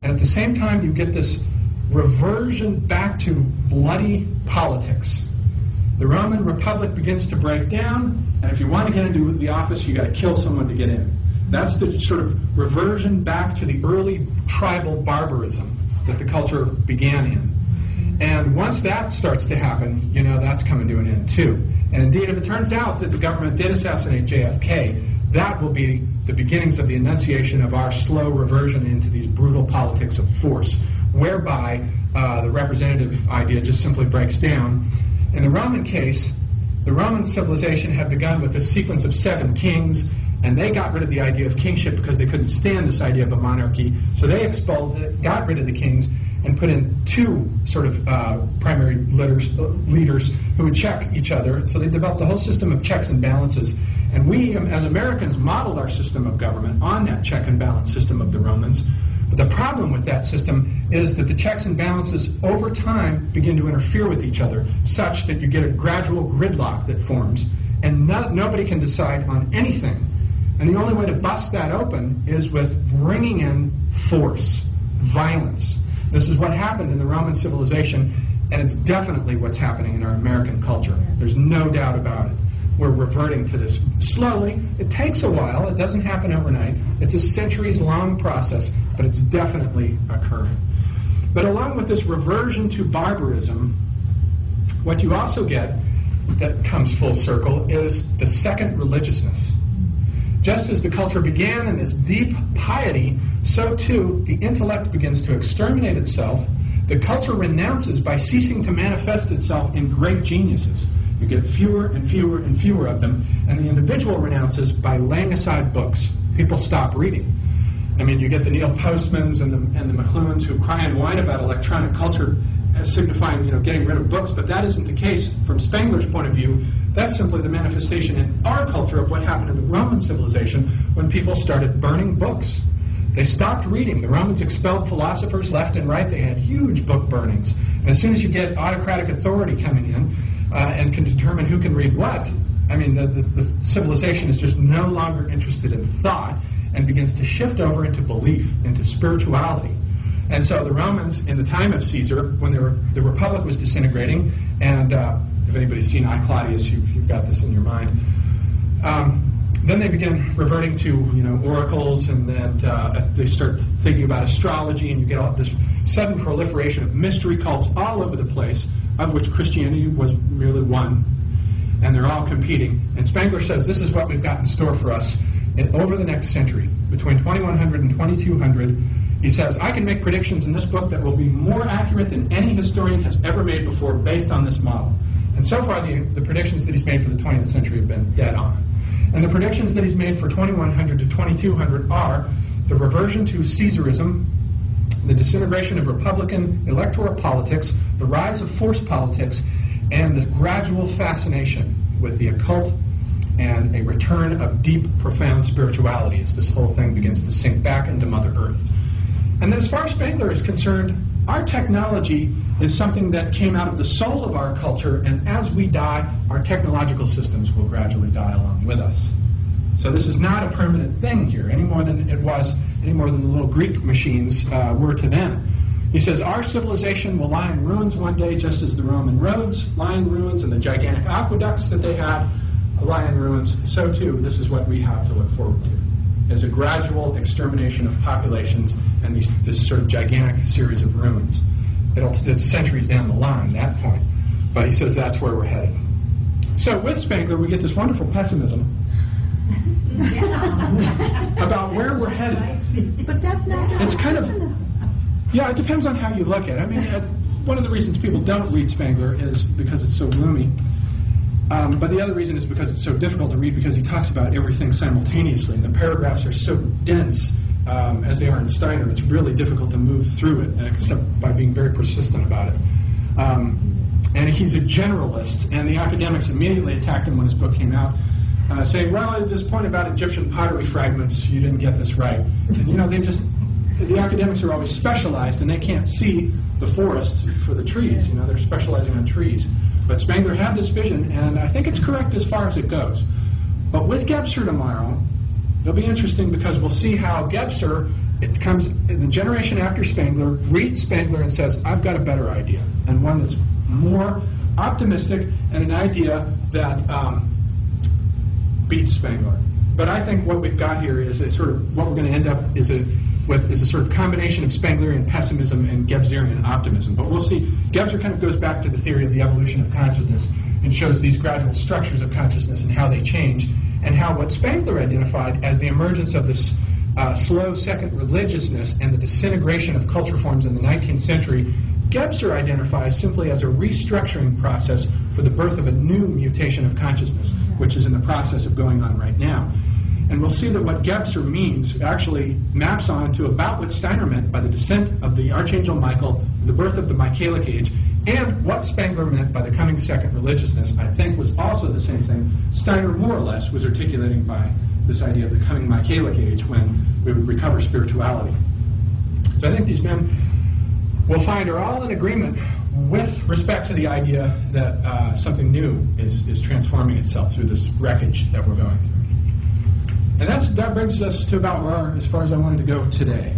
And at the same time, you get this reversion back to bloody politics. The Roman Republic begins to break down, and if you want to get into the office, you got to kill someone to get in. That's the sort of reversion back to the early tribal barbarism that the culture began in. And once that starts to happen, that's coming to an end too. And indeed, if it turns out that the government did assassinate JFK, that will be the beginnings of the enunciation of our slow reversion into these brutal politics of force, whereby the representative idea just simply breaks down. In the Roman case, the Roman civilization had begun with a sequence of 7 kings, and they got rid of the idea of kingship because they couldn't stand this idea of a monarchy. So they got rid of the kings and put in 2 sort of primary leaders who would check each other. So they developed a whole system of checks and balances. And we, as Americans, modeled our system of government on that check and balance system of the Romans. But the problem with that system is that the checks and balances over time begin to interfere with each other, such that you get a gradual gridlock that forms, and nobody can decide on anything. And the only way to bust that open is with bringing in force, violence. This is what happened in the Roman civilization, and it's definitely what's happening in our American culture. There's no doubt about it. We're reverting to this slowly. It takes a while. It doesn't happen overnight. It's a centuries-long process, but it's definitely occurring. But along with this reversion to barbarism, what you also get that comes full circle is the second religiousness. Just as the culture began in this deep piety, so too the intellect begins to exterminate itself. The culture renounces by ceasing to manifest itself in great geniuses. You get fewer and fewer and fewer of them, and the individual renounces by laying aside books. People stop reading. I mean, you get the Neil Postmans and the McLuhans who cry and whine about electronic culture as signifying, getting rid of books, but that isn't the case. From Spengler's point of view, that's simply the manifestation in our culture of what happened in the Roman civilization when people started burning books. They stopped reading. The Romans expelled philosophers left and right. They had huge book burnings. And as soon as you get autocratic authority coming in and can determine who can read what, I mean, the civilization is just no longer interested in thought and begins to shift over into belief, into spirituality. And so the Romans, in the time of Caesar, when the Republic was disintegrating, and if anybody's seen I, Claudius, you've got this in your mind, then they begin reverting to oracles, and then they start thinking about astrology, and you get all this sudden proliferation of mystery cults all over the place, of which Christianity was merely one, and they're all competing. And Spengler says this is what we've got in store for us over the next century, between 2100 and 2200. He says, I can make predictions in this book that will be more accurate than any historian has ever made before based on this model. And so far, the predictions that he's made for the 20th century have been dead on. And the predictions that he's made for 2100 to 2200 are the reversion to Caesarism, the disintegration of Republican electoral politics, the rise of force politics, and the gradual fascination with the occult and a return of deep, profound spirituality as this whole thing begins to sink back into Mother Earth. And then as far as Spengler is concerned, our technology is something that came out of the soul of our culture, and as we die, our technological systems will gradually die along with us. So this is not a permanent thing here, any more than the little Greek machines were to them. He says, our civilization will lie in ruins one day, just as the Roman roads lie in ruins, and the gigantic aqueducts that they had lie in ruins. So too, this is what we have to look forward to, as a gradual extermination of populations and this sort of gigantic series of ruins. It's centuries down the line at that point. But he says that's where we're headed. So with Spengler, we get this wonderful pessimism about where we're headed. But that's not... It's kind of... Yeah, it depends on how you look at it. I mean, one of the reasons people don't read Spengler is because it's so gloomy. But the other reason is because it's so difficult to read, because he talks about everything simultaneously. And the paragraphs are so dense, as they are in Steiner. It's really difficult to move through it, except by being very persistent about it. And he's a generalist, and the academics immediately attacked him when his book came out, saying, well, at this point about Egyptian pottery fragments, you didn't get this right. And, the academics are always specialized, and they can't see the forest for the trees. They're specializing on trees. But Spengler had this vision, and I think it's correct as far as it goes. But with Gebser tomorrow, it'll be interesting because we'll see how Gebser it comes in the generation after Spengler, reads Spengler and says, I've got a better idea, and one that's more optimistic and an idea that beats Spengler. But I think what we've got here is a sort of, what we're going to end up is a sort of combination of Spenglerian pessimism and Gebserian optimism. But we'll see, Gebser kind of goes back to the theory of the evolution of consciousness and shows these gradual structures of consciousness and how they change, and how what Spengler identified as the emergence of this slow second religiousness and the disintegration of culture forms in the 19th century, Gebser identifies simply as a restructuring process for the birth of a new mutation of consciousness, which is in the process of going on right now. And we'll see that what Gebser means actually maps on to about what Steiner meant by the descent of the Archangel Michael, the birth of the Michaelic age, and what Spengler meant by the coming second religiousness, I think, was also the same thing Steiner more or less was articulating by this idea of the coming Michaelic age, when we would recover spirituality. So I think these men, we'll find, are all in agreement with respect to the idea that something new is transforming itself through this wreckage that we're going through. And that brings us to about as far as I wanted to go today.